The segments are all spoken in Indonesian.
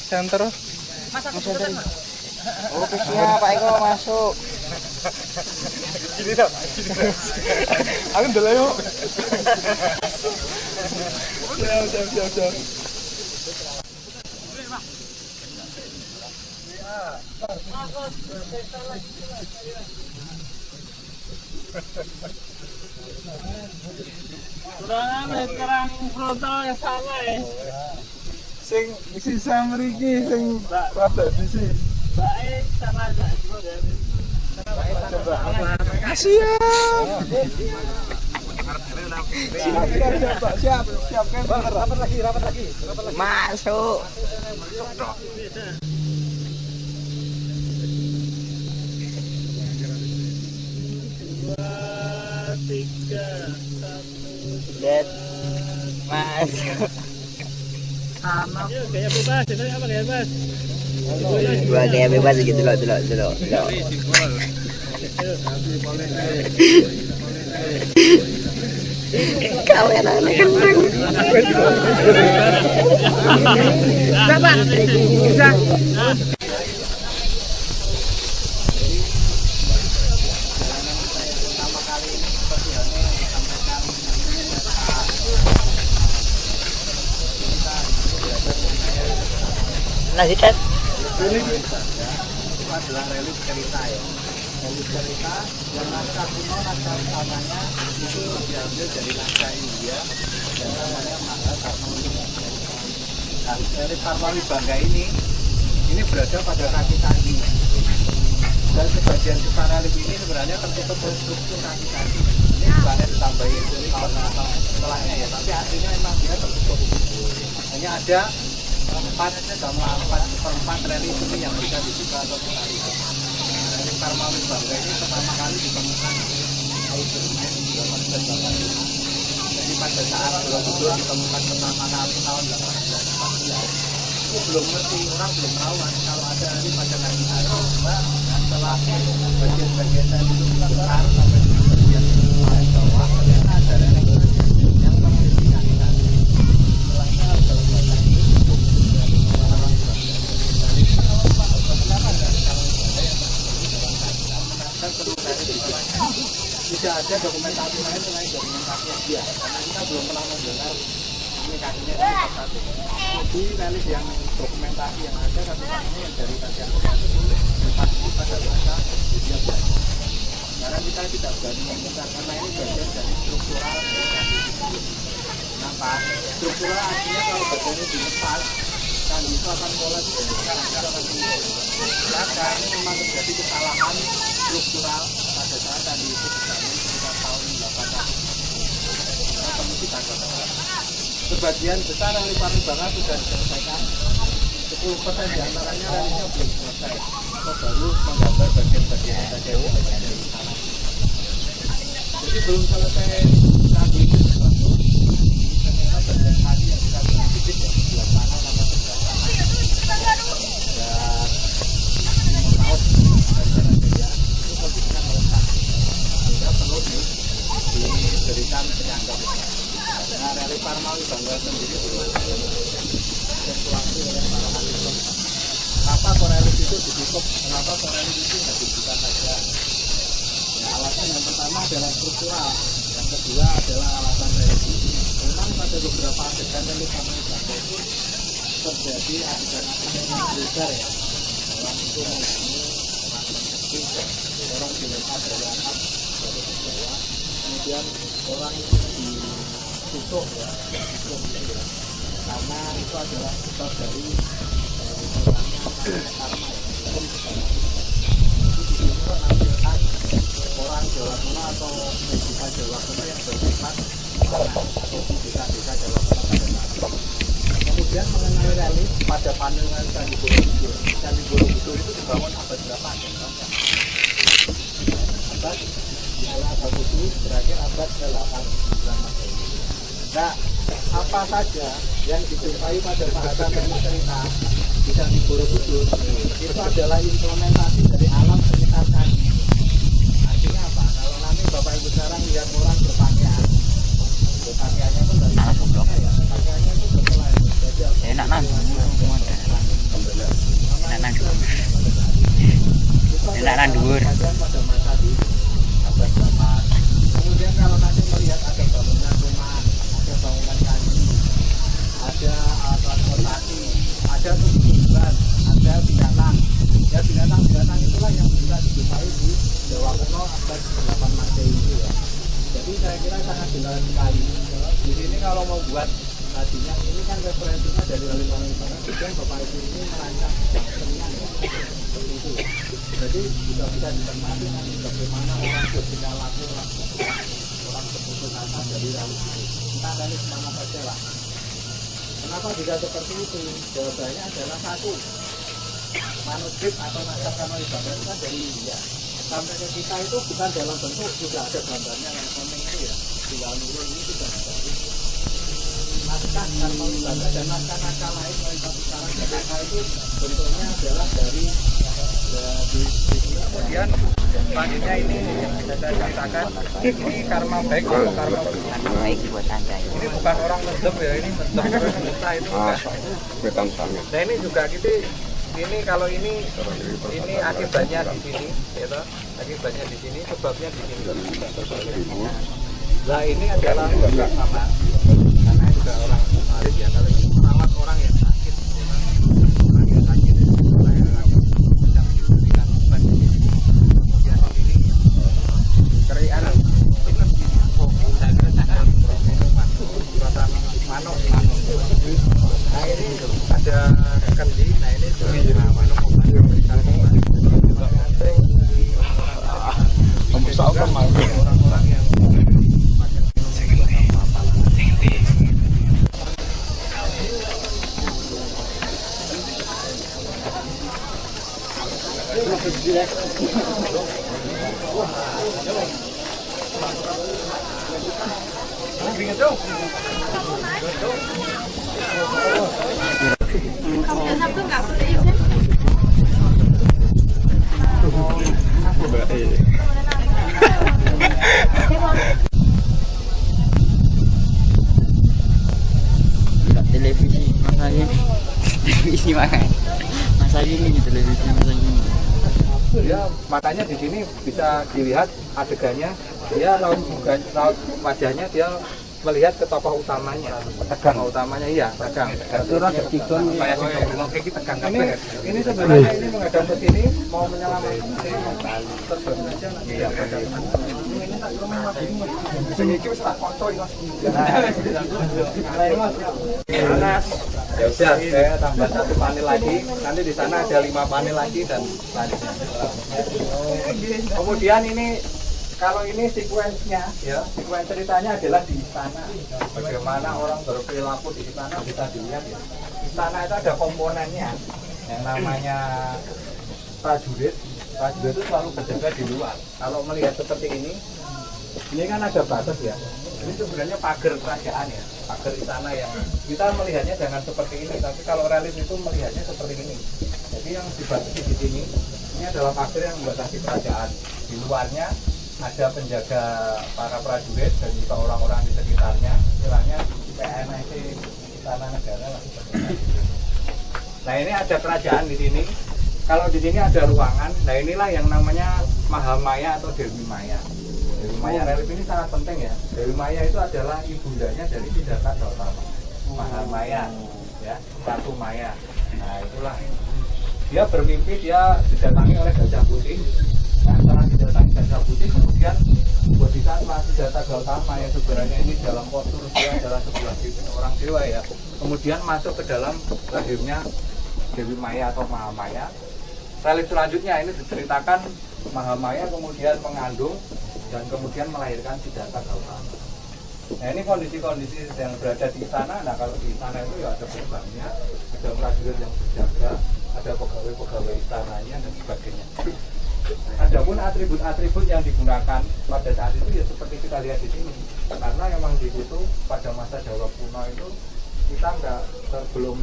center. Masuk tadi. Oke siap Pak Eko masuk. Gini dah. Aku dulu yuk. Siap. Kurang kerang frontal yang sama ya. Sing sisa mriki sing rada disi. Baik sama aja. Siap. Siap kan. Rapat lagi. Masuk. Lihat. Masuk. Sama. Kayak bebas, itu apa kayak bebas? Gua kayak bebas gitu loh. Kalian anak kentang. Dapat. Bisa. Lanjutkan. Ini adalah relief cerita ya. Relief cerita yang naskah kuno, naskah utamanya itu diambil dari naskah India yang namanya Mahabharata. Nah, relief Parmawi Bangga ini berada pada kaki kaki. Dan sebagian besar relief ini sebenarnya tertutup oleh struktur kaki kaki. Ini bukannya ditambahin dari tahun setelahnya ya, tapi artinya memang dia tertutup. Hanya ada 4 relief ini yang bisa dibuka atau kita lihat. Relief Parmawi Bangga ini pertama kali ditemukan jadi pada saat Borobudur ditemukan pertama kali tahun 1814. Itu belum ngerti, orang belum tahu kalau ada ini pada kaki hari. Setelah bagian-bagian tadi itu dibongkar sampai di bagian paling bawah, ternyata ada relief yang memiliki kaki kaki. Setelahnya dalam bahasa tidak ada dokumentasi lain selain dokumentasi dia, karena kita belum pernah mendengar ini kakinya dari satu. Jadi relief yang dokumentasi yang ada kaki-kakinya yang dari bagian itu pasti pada bahasa India. Karena kita tidak berani membongkar karena ini bagian dari struktural dari kaki. Kenapa? Struktural artinya kalau bagian ini dilepas, kan itu akan kolaps dan itu akan timbul. Maka ini memang terjadi kesalahan struktural pada saat tadi itu terjadi sekitar tahun 800. Kemudian tanggal sebagian besar relief Parmawi sudah diselesaikan. 10% diantaranya reliefnya belum selesai atau baru menggambar bagian-bagian saja dari sana. Jadi belum selesai tadi itu sesuatu. Ternyata bagian tadi yang kita bilang titik yang sebelah sana sama sebelah sana. Dan laut bagian aja itu posisinya melekat. Sehingga perlu diberikan penyangga. Nah, relief Parmawi Bangga sendiri sesuatu oleh para ahli. Kenapa relief itu ditutup? Kenapa relief itu nggak dibuka saja? Ya, alasan yang pertama adalah struktural, yang kedua adalah alasan religi. Memang pada beberapa adegan relief Parmawi Bangga itu terjadi adegan-adegan yang beredar ya. Orang itu membunuh, orang mencekik, orang dilempar dari atas dari bawah, kemudian orang ditutup ya, karena itu adalah sebab dari karma ya, hukum sejarah. Jadi di sini menampilkan orang Jawa Tengah atau desa Jawa Tengah yang bersifat atau di desa-desa Jawa Tengah pada saat itu. Kemudian mengenai relief pada pandangan Candi Borobudur. Candi Borobudur itu dibangun abad berapa? Abad mulai abad itu berakhir abad ke-8 Masehi. Nah, apa saja yang dijumpai pada saat relief cerita di Candi Borobudur itu adalah implementasi dari alam sekitar candi. Artinya apa? Kalau nanti Bapak Ibu sekarang lihat orang berpakaian kakiannya pun dari kakiannya itu berkelai. Enak nan. Enak nan dhuwur. Pada masa di abad berapa. Kemudian kalau nanti melihat ada bangunan rumah, ada bangunan candi, ada transportasi, ada tumbuhan, ada binatang. Ya binatang itulah yang bisa dijumpai di Jawa kuno abad 8 Masehi itu ya. Jadi saya kira sangat jelas sekali. Di sini kalau mau buat tadinya ini kan referensinya dari Wali Songo, kemudian Bapak Ibu ini merancang senian ya. Seperti itu ya. Jadi juga bisa dicermati nanti bagaimana orang bertingkah laku, orang berputus asa dari realistis itu. Kita analis semangat saja lah. Kenapa bisa seperti itu? Jawabannya adalah satu, manuskrip atau naskah kanoni Banda itu kan dari India. Sampai ke kita itu bukan dalam bentuk sudah ada gambarnya yang komeng itu ya. Di Nurul ini sudah ada. Naskah kanoni Banda dan naskah-naskah lain mulai sampai sekarang naskah itu bentuknya adalah dari kemudian selanjutnya ini yang bisa saya katakan ini karma baik atau karma buruk. Baik buat Anda. Ini bukan orang mendem ya, ini mendem orang buta itu bukan. Nah ini juga gitu. Ini kalau ini akibatnya di sini, ya, akibatnya di sini, sebabnya di sini. Nah ini adalah juga sama, karena juga orang arif ya, kalau ini merawat orang yang sakit, orang yang sakit, orang yang sedang diberikan obat. Kemudian di sini kerian, manuk. Nah ini ada kendi, nah ini manuk obat yang diberikan orang-orang yang Sabtu nggak boleh ya, Sen? Televisi masanya televisi masa ini televisi masa ini. Ya, makanya di sini bisa dilihat adegannya, dia raut wajahnya, dia melihat ke tokoh utamanya, tegang utamanya, iya tegang. Ini sebenarnya ini menghadap ke sini mau menyelamatkan diri, terbang aja nanti ya pada ini tak rumah ini kita foto Mas. Ya udah, saya tambah 1 panel lagi. Nanti di sana ada 5 panel lagi dan selanjutnya. Kemudian ini kalau ini sekuensnya, ya, sekuens ceritanya adalah di istana. Bagaimana orang berperilaku di istana bisa dilihat ya. Istana itu ada komponennya, yang namanya prajurit. Prajurit itu selalu berjaga di luar. Kalau melihat seperti ini kan ada batas ya. Ini sebenarnya pagar kerajaan ya, pagar istana yang kita melihatnya jangan seperti ini, tapi kalau realis itu melihatnya seperti ini. Jadi yang dibatasi di sini, ini adalah pagar yang membatasi kerajaan. Di luarnya ada penjaga para prajurit dan juga orang-orang di sekitarnya, istilahnya PNS istana negara lah. Nah ini ada kerajaan di sini. Kalau di sini ada ruangan, nah inilah yang namanya Mahamaya atau Dewi Maya. Dewi Maya relief ini sangat penting ya. Dewi Maya itu adalah ibundanya dari Siddhartha Gautama. Mahamaya, ya, Ratu Maya. Nah itulah. Dia bermimpi dia didatangi oleh Gajah Putih. Nah, setelah didatangi Gajah Putih, kemudian Bodhisattva Siddhartha Gautama yang sebenarnya ini dalam postur dia adalah sebuah orang dewa ya. Kemudian masuk ke dalam rahimnya Dewi Maya atau Mahamaya. Relief selanjutnya ini diceritakan Mahamaya kemudian mengandung dan kemudian melahirkan Siddhartha Gautama. Nah ini kondisi-kondisi yang berada di istana. Nah kalau di istana itu ya ada gerbangnya, ada prajurit yang berjaga, ada pegawai-pegawai istananya dan sebagainya. Adapun atribut-atribut yang digunakan pada saat itu ya seperti kita lihat di sini. Karena memang di situ pada masa Jawa kuno itu kita belum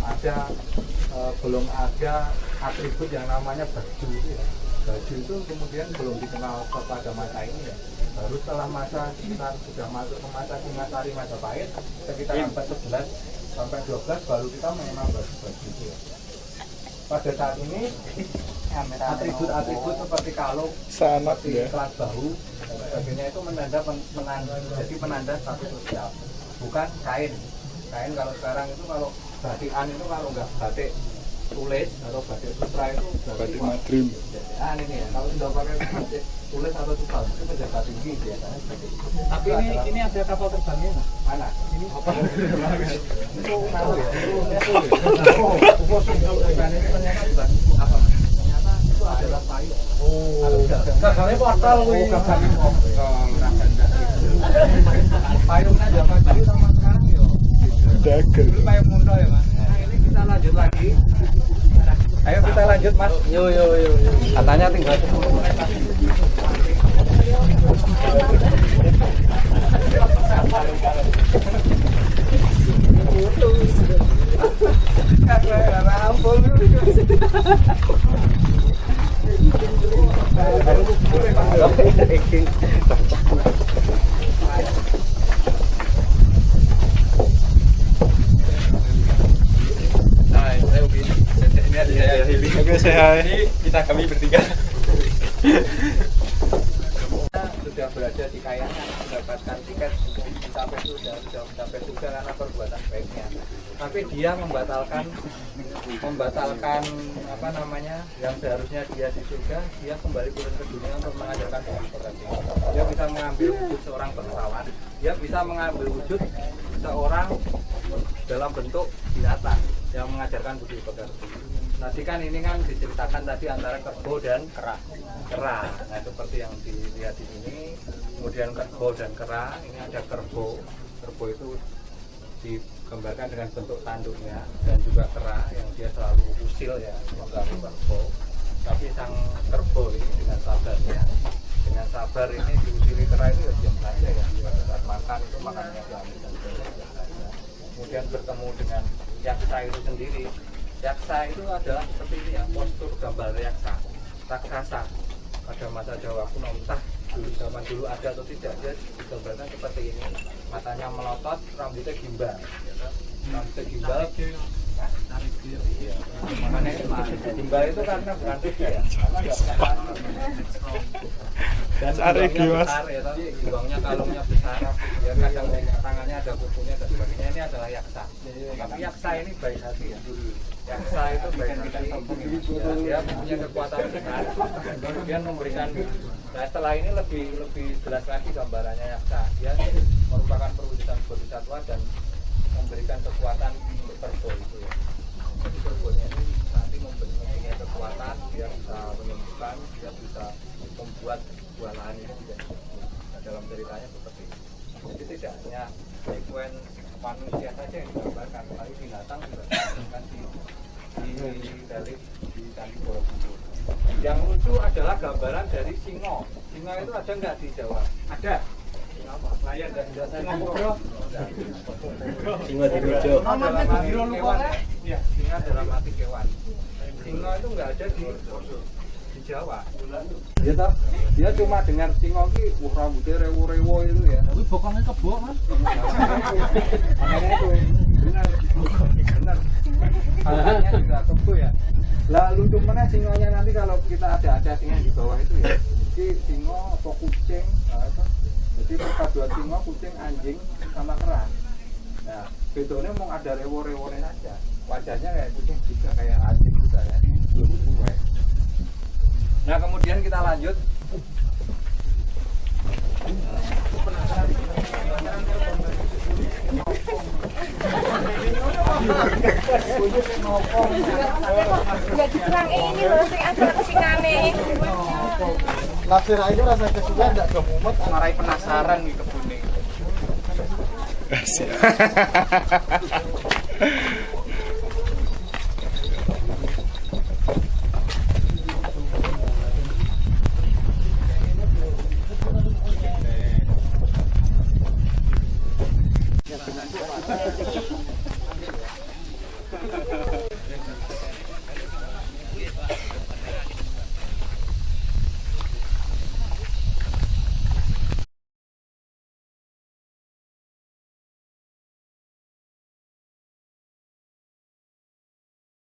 ada atribut yang namanya baju ya. baju itu kemudian belum dikenal pada masa ini ya. Baru setelah masa sekitar sudah masuk ke masa Singasari Majapahit sekitar abad 11 sampai 12 baru kita mengenal baju itu ya. Pada saat ini atribut-atribut seperti kalung, seperti kelas bahu dan sebagainya itu jadi penanda status sosial, bukan kain. Kain kalau sekarang itu kalau batikan itu kalau nggak batik tulis atau batik sutra itu batik madrim. Ini ya, kalau sudah pakai batik tulis atau sutra itu pejabat tinggi biasanya. Tapi ini ada kapal terbangnya nggak? Mana? Ini kapal terbang. Itu tahu ya? UFO ternyata bukan apa? Ternyata itu adalah payung. Gagalnya portal wih. Gagalnya portal. Payungnya zaman dulu sama sekarang ya. Dulu payung mundur ya mas. Nah ini kita lanjut lagi. Ayo kita lanjut mas. Yo. Katanya tinggal 10 menit lagi. Oke, ini kita kami bertiga. Sudah berada di Kayangan, mendapatkan tiket untuk mencapai surga karena perbuatan baiknya. Tapi dia membatalkan apa namanya yang seharusnya dia di surga, dia kembali turun ke dunia untuk mengajarkan demokrasi. Dia bisa mengambil wujud seorang bangsawan, dia bisa mengambil wujud seorang dalam bentuk binatang yang mengajarkan budi pekerti. Tadi kan ini kan diceritakan tadi antara kerbau dan kera. Nah seperti yang dilihat di sini, kemudian kerbau dan kera. Ini ada kerbau. Kerbau itu digambarkan dengan bentuk tanduknya dan juga kera yang dia selalu usil ya mengganggu kerbau. Tapi sang kerbau ini dengan sabarnya, dengan sabar ini diusili kera itu ya diam saja ya. Pada saat makan itu makannya diambil dan sebagainya. Kemudian bertemu dengan yaksa itu sendiri. Yaksa itu adalah seperti ini ya, postur gambar yaksa, raksasa pada masa Jawa kuno, entah zaman dulu ada atau tidak, dia digambarkan seperti ini, matanya melotot, rambutnya gimbal, rambutnya gimbal, makanya gimbal itu karena bukan tinggi ya, karena nggak punya dan gimbangnya besar ya, gimbangnya kalungnya besar, ya kadang tangannya ada kukunya dan sebagainya. Ini adalah yaksa, tapi yaksa ini baik hati ya. Yaksa itu baik hati, dia punya kekuatan besar, kemudian memberikan. Nah setelah ini lebih jelas lagi gambarannya yaksa. Dia merupakan perwujudan bodhisattva dan memberikan kekuatan untuk kerbau itu ya. Jadi kerbaunya ini nanti mempunyai kekuatan, dia bisa menyembuhkan, dia bisa membuat buah lahan itu tidak. Nah, dalam ceritanya seperti itu. Jadi tidak hanya sekuen manusia saja yang digambarkan, tapi binatang juga digambarkan di relief di Candi Borobudur. Yang lucu adalah gambaran dari singo. Singo itu ada nggak di Jawa? Ada. Layar dan singo bogro. Singo di Rojo. Ya, singa dalam arti kewan. Singo itu nggak ada di Jawa. Ya toh, dia cuma dengar singo ki rambutnya rewo-rewo itu ya. Tapi bokongnya kebo mas. Makanya itu benar. Alahnya juga kebo ya. Lalu cuman singonya nanti kalau kita ada singa di bawah itu ya. Jadi singo atau kucing, jadi perpaduan singo, kucing, anjing sama kera. Nah, bedanya mau ada rewo-rewonya saja. Wajahnya kayak kucing juga kayak anjing juga ya. Nah kemudian kita lanjut. Nggak dikurang ini loh, sing ada kesingane. Lasir itu rasa kesukaan enggak kemumet, Marai penasaran nih kebun ini.